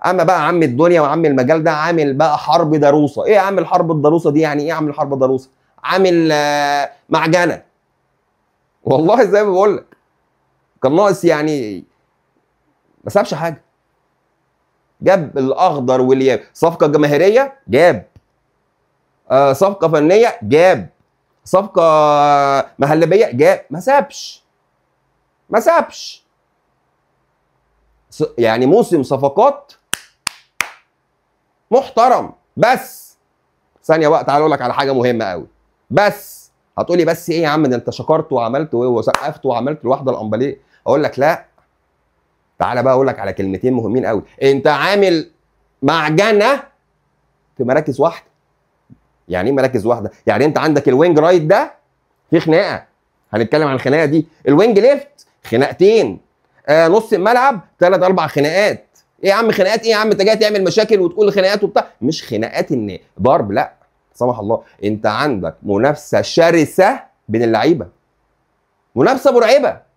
اما بقى عم الدنيا وعم المجال ده عامل بقى حرب ضروسه. ايه يا عم الحرب الضروسه دي؟ يعني ايه يا عم الحرب الضروسه؟ عامل معجنه والله زي ما بقول لك. كان ناقص يعني ما سابش حاجه. جاب الاخضر والياب، صفقه جماهيريه جاب، صفقه فنيه جاب، صفقه مهلبيه جاب، ما سابش. يعني موسم صفقات محترم. بس ثانيه بقى، تعال اقول لك على حاجه مهمه قوي. بس هتقولي بس ايه يا عم ده انت شكرت وعملت وسقفت وعملت الواحده الامباليه. اقول لك لا، تعالى بقى اقول لك على كلمتين مهمين قوي. انت عامل معجنه في مراكز واحده. يعني ايه مراكز واحده؟ يعني انت عندك الوينج رايت ده في خناقه، هنتكلم عن الخناقه دي. الوينج ليفت خناقتين، نص الملعب 3 4 خناقات. ايه يا عم خناقات ايه يا عم؟ انت جاي تعمل مشاكل وتقول خناقات وبتاع؟ مش خناقات ان ضرب، لا سمح الله. انت عندك منافسه شرسه بين اللعيبه، منافسه مرعبه.